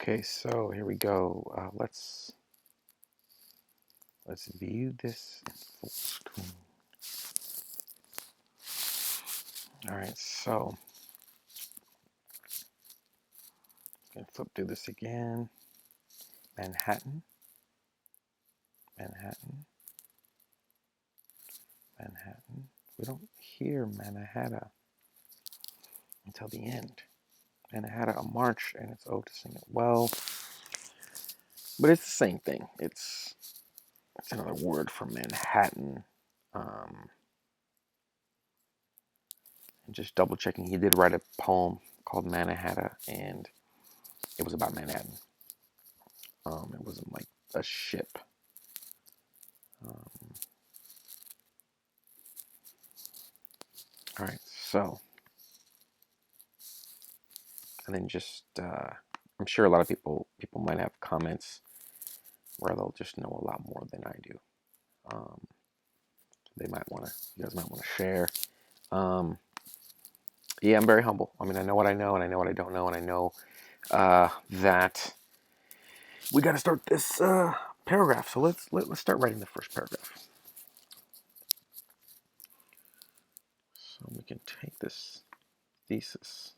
Okay, so here we go. Let's view this in full screen. All right, so I'm gonna flip through this again. Manhattan, Manhattan, Manhattan. We don't hear Manhattan until the end. Manhattan a march, and it's O to sing it well, but it's the same thing. It's another word for Manhattan. And just double checking, he did write a poem called Manhattan, and it was about Manhattan. It wasn't like a ship. All right, so, and then just, I'm sure a lot of people might have comments where they'll just know a lot more than I do. You guys might want to share. Yeah, I'm very humble. I mean, I know what I know, and I know what I don't know, and I know that we got to start this paragraph. So let's start writing the first paragraph. So we can take this thesis,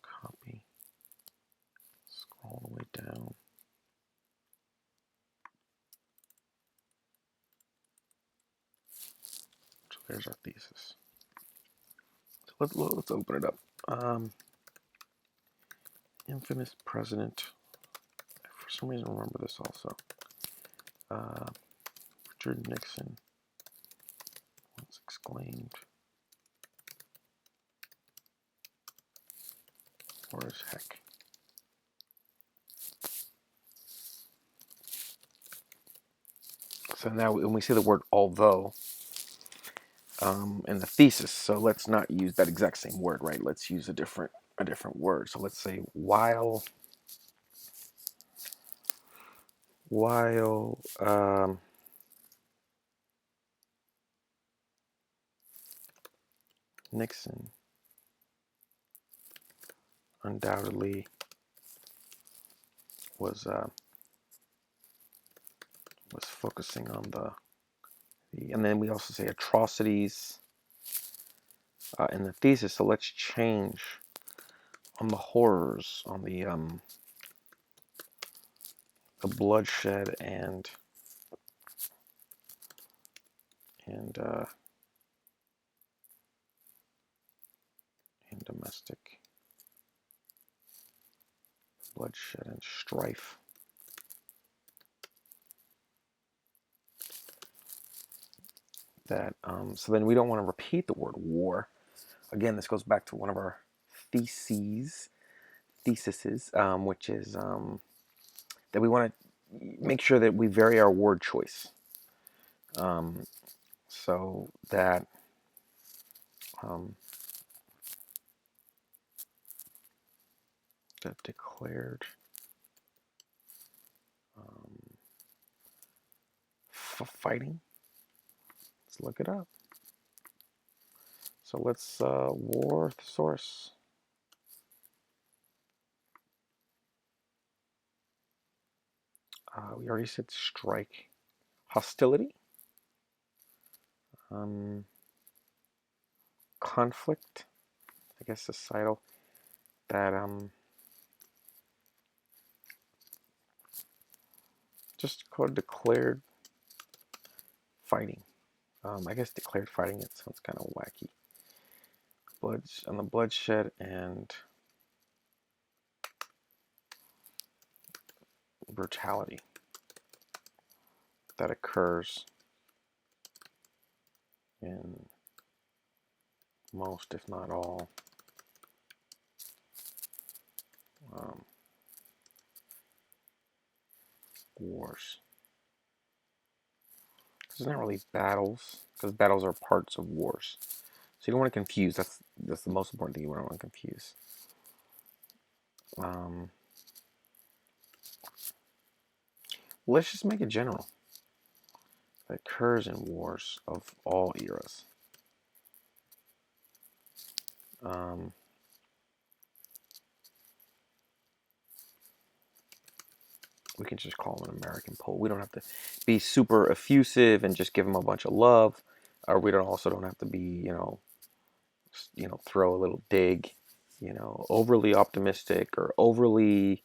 copy, scroll all the way down. So there's our thesis. So let's open it up. Infamous president. For some reason, I remember this also. Richard Nixon once exclaimed, "Or as heck." So now when we see the word although in the thesis, so let's not use that exact same word, right? Let's use a different word. So let's say while Nixon undoubtedly was focusing on the and then we also say atrocities in the thesis. So let's change on the horrors, on the bloodshed and domestic bloodshed and strife. That so then we don't want to repeat the word war. Again, this goes back to one of our theses, which is that we want to make sure that we vary our word choice, so that that declared fighting. Let's look it up. So let's war thesaurus. We already said strike. Hostility. Conflict. I guess societal. That just called declared fighting. I guess declared fighting. It sounds kind of wacky. On the bloodshed and brutality that occurs in most, if not all, wars. It's not really battles, because battles are parts of wars. So you don't want to confuse. That's the most important thing. You don't want to confuse. Let's just make it general. That occurs in wars of all eras. we can just call him an American poet. We don't have to be super effusive and just give him a bunch of love, or we don't have to be, throw a little dig, overly optimistic or overly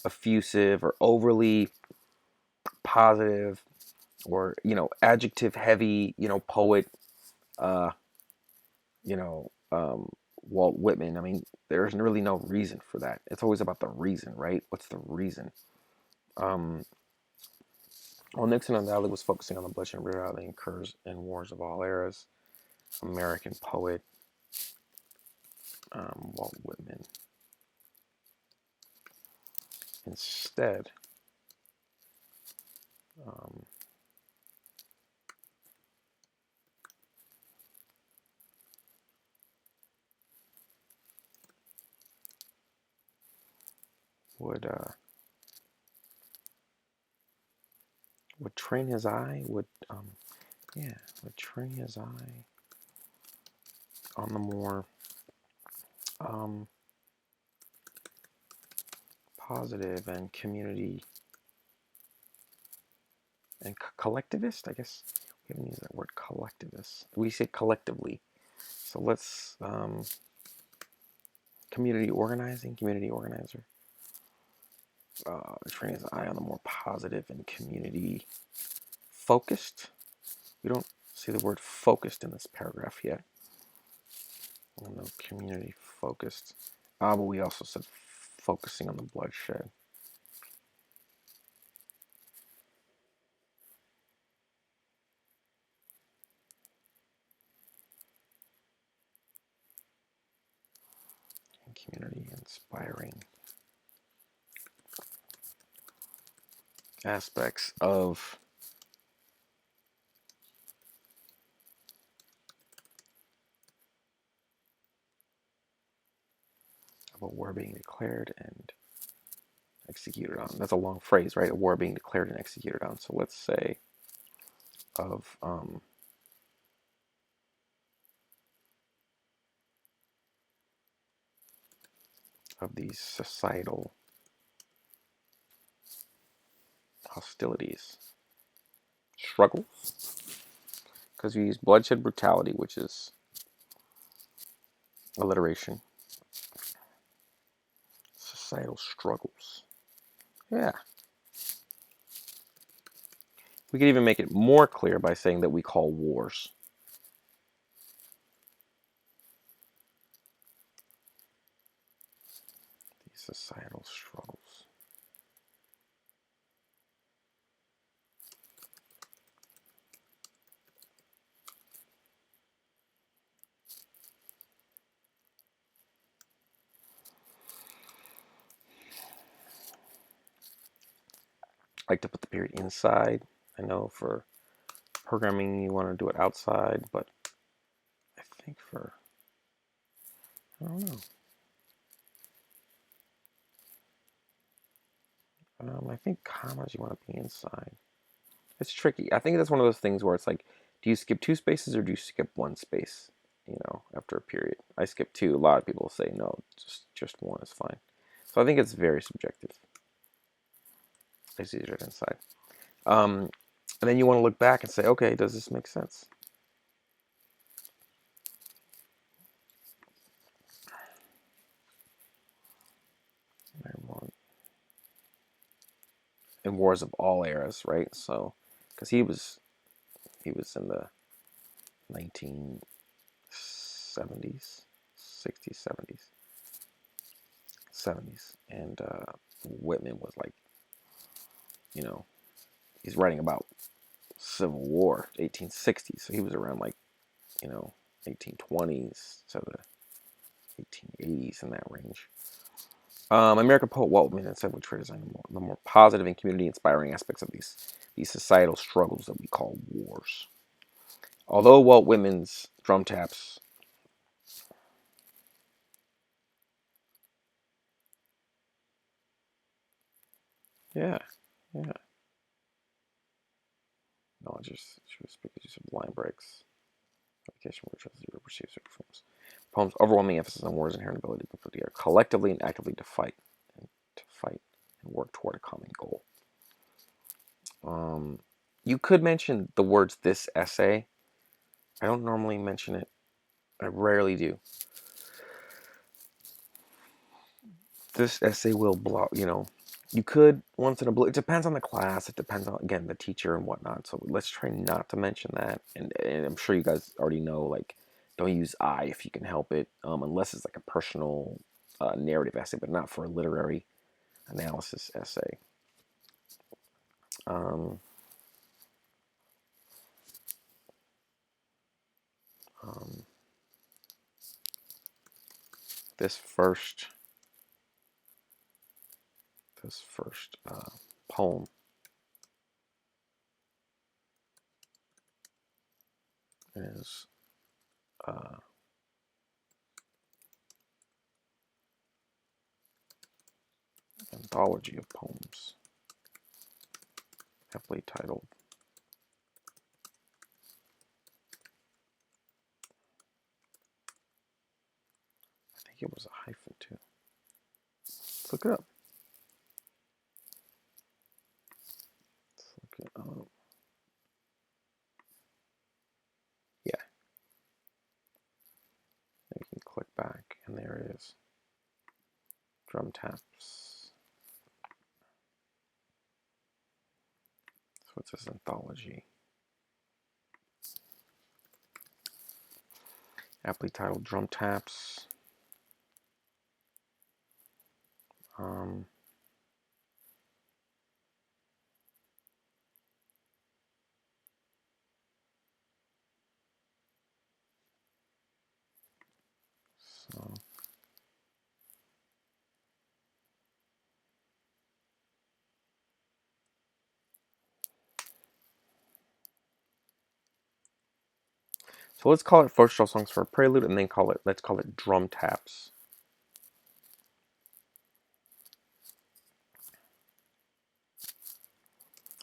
effusive or overly positive or adjective heavy, poet, uh, you know, um, Walt Whitman. I mean, there's really no reason for that. It's always about the reason, right? What's the reason? Um, While Nixon undoubtedly was focusing on the bloodshed and brutality that occurs in wars of all eras, American poet Walt Whitman instead um, would train his eye would train his eye on the more um, positive and community and collectivist. I guess we haven't used that word collectivist. We say collectively. So let's community organizing, community organizer. Train his eye on the more positive and community focused. We don't see the word focused in this paragraph yet. No community focused. But we also said focusing on the bloodshed. And community inspiring aspects of a war being declared and executed on. That's a long phrase, right? A war being declared and executed on. So let's say of these societal hostilities, struggles, because you use bloodshed, brutality, which is alliteration, societal struggles. Yeah. We could even make it more clear by saying that we call wars. These societal struggles. I like to put the period inside. I know for programming you want to do it outside, but I think I don't know. I think commas you want to be inside. It's tricky. I think that's one of those things where it's like, do you skip two spaces or do you skip one space? After a period, I skip two. A lot of people say no, just one is fine. So I think it's very subjective. It's easier inside. And then you want to look back and say, okay, does this make sense? In wars of all eras, right? So, because he was in the 1970s, 60s, 70s, and Whitman was like, he's writing about Civil War, 1860s, so he was around like, 1820s to the 1880s in that range. American poet Walt Whitman said we try to design the more positive and community-inspiring aspects of these societal struggles that we call wars. Although Walt Whitman's drum taps yeah, yeah. No, she was speaking just of line breaks. Application where zero perceived certain forms. Poems overwhelming emphasis on war's inherent ability to put together collectively and actively to fight and work toward a common goal. You could mention the words "this essay." I don't normally mention it. I rarely do. This essay will blow, you could once in a blue. It depends on the class. It depends on, again, the teacher and whatnot. So let's try not to mention that. And I'm sure you guys already know, like, don't use I if you can help it, unless it's like a personal narrative essay, but not for a literary analysis essay. Um, um, this first poem is anthology of poems, aptly titled. I think it was a hyphen too. Let's look it up. Let's look it up. Yeah. You can click back, and there it is. Drum taps. So it's this anthology. Aptly titled Drum Taps. So let's call it First Songs for a Prelude, and then let's call it Drum Taps.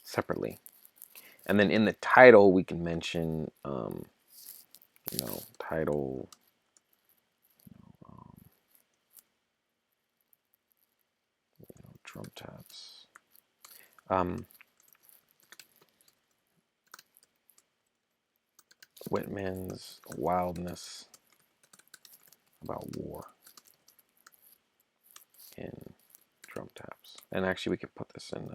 Separately. And then in the title, we can mention, title, Drum Taps. Whitman's wildness about war in Drum Taps. And actually, we could put this in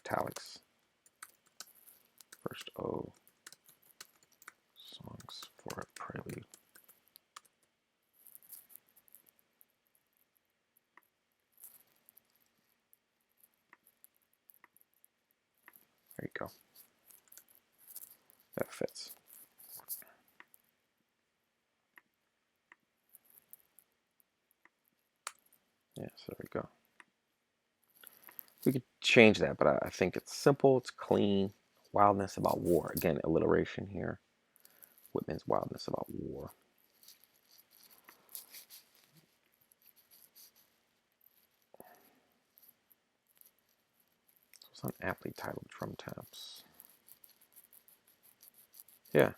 italics. First songs for a prelude. There you go. That fits. Yes, there we go. We could change that, but I think it's simple, it's clean. Wildness about war. Again, alliteration here. Whitman's wildness about war. So it's not aptly titled Drum Taps. Yeah.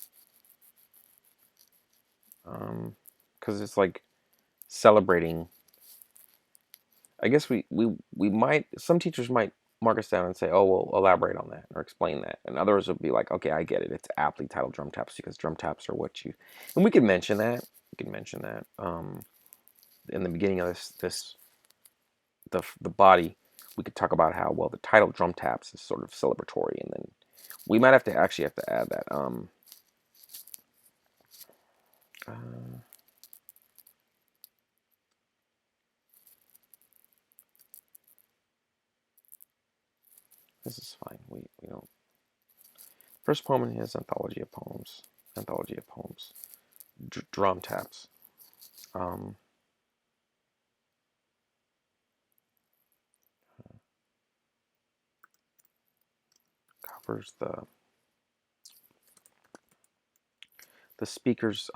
Because it's like celebrating. I guess we might, some teachers might mark us down and say, oh, we'll elaborate on that or explain that. And others would be like, okay, I get it. It's aptly titled Drum Taps because drum taps are what you, and we can mention that. We can mention that in the beginning of the body. We could talk about how, well, the title Drum Taps is sort of celebratory, and then we might have to add that. This is fine. We don't. First poem in his anthology of poems. Drum Taps. Covers the speaker's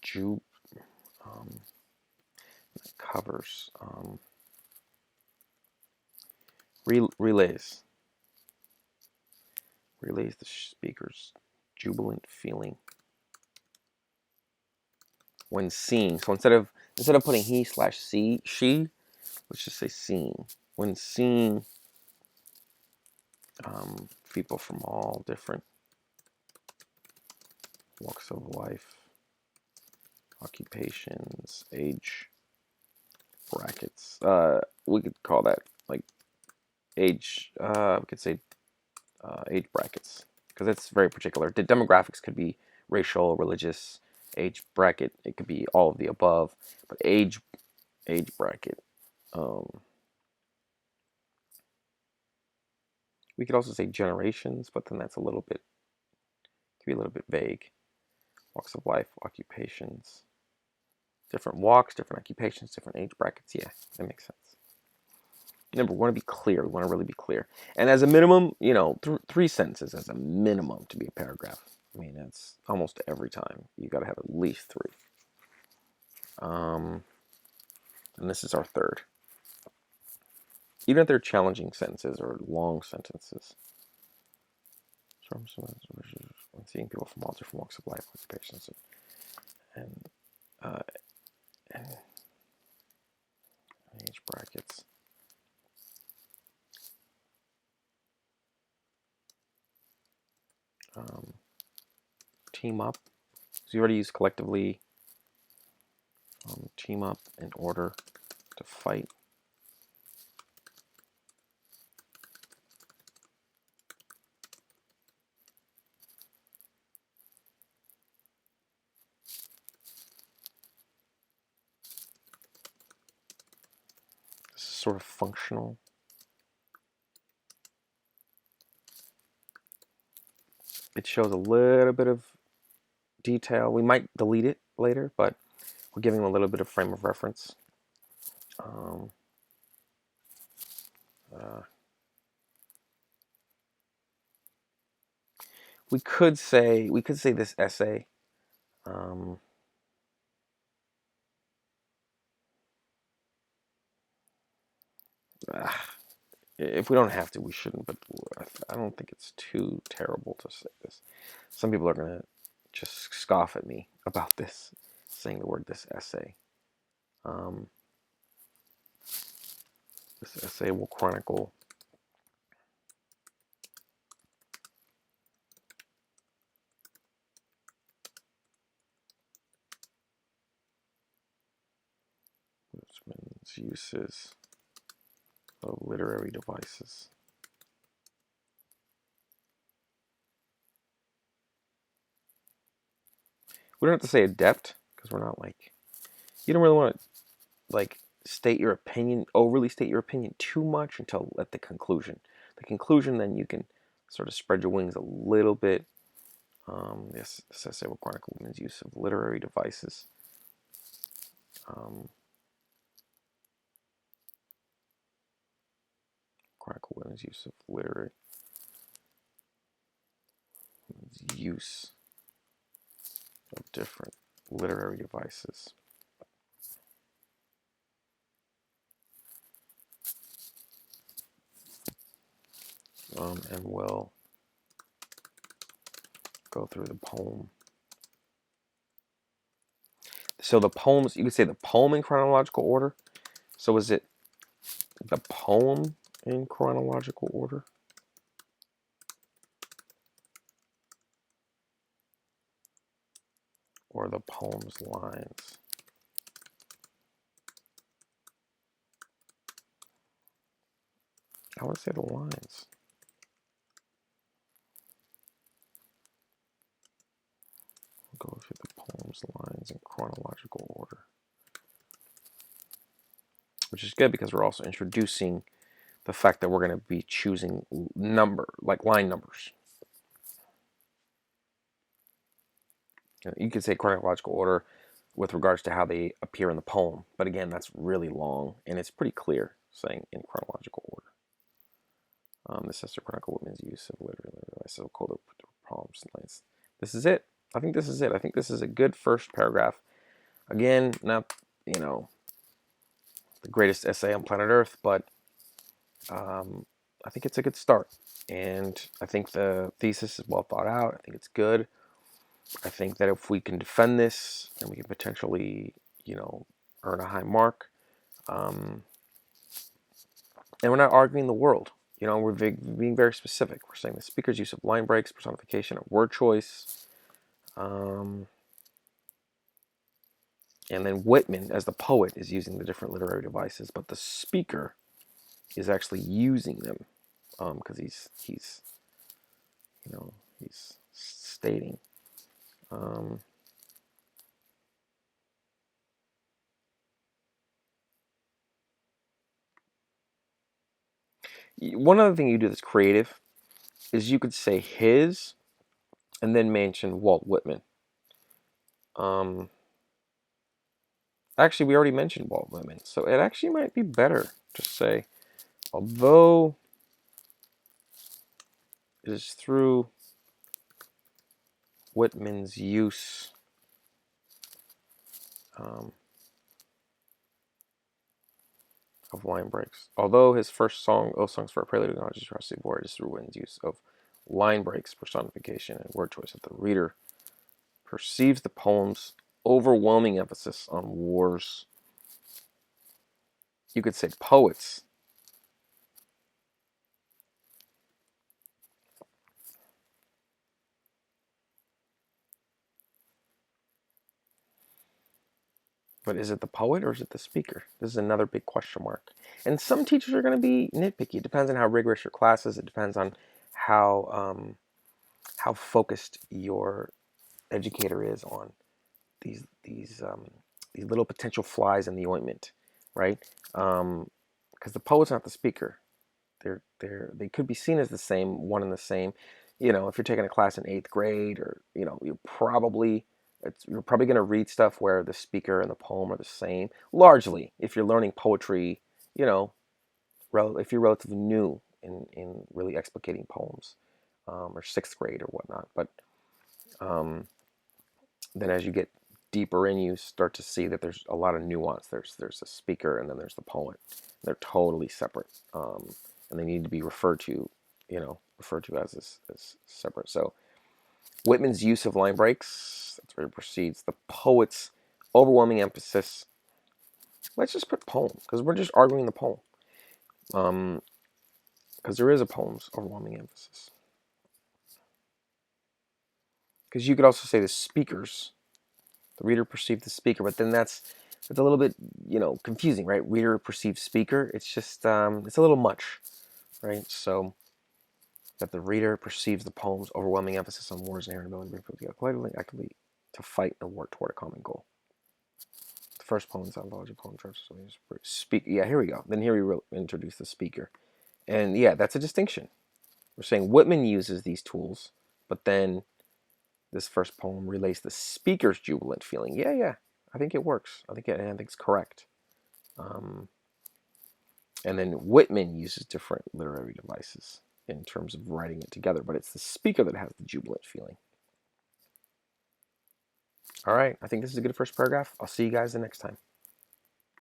ju covers relays the speaker's jubilant feeling when seeing. So instead instead of putting he slash she, let's just say seen. When seeing people from all different walks of life, occupations, age brackets. We could call that like age. We could say age brackets because it's very particular. The demographics could be racial, religious, age bracket. It could be all of the above, but age bracket. We could also say generations, but then that's a little bit could be a little bit vague. Walks of life, occupations, different walks, different occupations, different age brackets. Yeah, that makes sense. Remember, we want to be clear. We want to really be clear. And as a minimum, you know, 3 sentences as a minimum to be a paragraph. I mean, that's almost every time. You got to have at least 3. And this is our third. Even if they're challenging sentences or long sentences. When seeing people from all different walks of life, occupations, and age brackets. Team up. So you already used collectively. Team up in order to fight. This is sort of functional. It shows a little bit of detail. We might delete it later, but we're giving them a little bit of frame of reference. We could say this essay. If we don't have to, we shouldn't. But I don't think it's too terrible to say this. Some people are gonna just scoff at me about this, saying the word "this essay." This essay will chronicle Whitman's uses of literary devices. We don't have to say adept because we're not like, you don't really want to like state your opinion, overly state your opinion too much until at the conclusion. The conclusion, then you can sort of spread your wings a little bit. This essay will chronicle women's use of literary devices. Chronicle women's use of use of different literary devices. And we'll go through the poem. So the poems, you could say the poem in chronological order. So is it the poem in chronological order? Or the poem's lines? I would say the lines. We'll go through the poem's lines in chronological order. Which is good because we're also introducing the fact that we're going to be choosing like line numbers. You could say chronological order with regards to how they appear in the poem. But again, that's really long, and it's pretty clear saying in chronological order. This has to chronicle women's use of literary devices, called poems and lines. This is it. I think this is it. I think this is a good first paragraph. Again, not, you know, the greatest essay on planet Earth, but I think it's a good start. And I think the thesis is well thought out. I think it's good. I think that if we can defend this, then we can potentially, you know, earn a high mark. And we're not arguing the world. We're being very specific. We're saying the speaker's use of line breaks, personification, and word choice. And then Whitman, as the poet, is using the different literary devices, but the speaker is actually using them because he's stating. One other thing you do that's creative is you could say his and then mention Walt Whitman. Actually, we already mentioned Walt Whitman, so it actually might be better to say, although it is through Whitman's use of line breaks. Although his first song, O Songs for a Prelude, acknowledges Rusty Board, is through Whitman's use of line breaks, personification, and word choice that the reader perceives the poem's overwhelming emphasis on wars. You could say poets. But is it the poet or is it the speaker? This is another big question mark. And some teachers are going to be nitpicky. It depends on how rigorous your class is. It depends on how focused your educator is on these little potential flies in the ointment, right? Because the poet's not the speaker. They could be seen as the same, one and the same. If you're taking a class in 8th grade, or you're probably going to read stuff where the speaker and the poem are the same. Largely, if you're learning poetry, if you're relatively new in really explicating poems, or 6th grade or whatnot. But then as you get deeper in, you start to see that there's a lot of nuance. There's the speaker and then there's the poet. They're totally separate, and they need to be referred to as separate. So Whitman's use of line breaks, that's where it proceeds. The poet's overwhelming emphasis. Let's just put poem, because we're just arguing the poem. Because there is a poem's overwhelming emphasis. Because you could also say the speakers. The reader perceived the speaker, but then it's a little bit, confusing, right? Reader perceived speaker. It's just, it's a little much, right? So that the reader perceives the poem's overwhelming emphasis on words and ability to bring people together collectively, actively to fight and work toward a common goal. The first poem is anthology poem church. So speak. Yeah, here we go. Then here we introduce the speaker, and yeah, that's a distinction. We're saying Whitman uses these tools, but then this first poem relays the speaker's jubilant feeling. Yeah, I think it works. I think it's correct. And then Whitman uses different literary devices in terms of writing it together, but it's the speaker that has the jubilant feeling. All right, I think this is a good first paragraph. I'll see you guys the next time.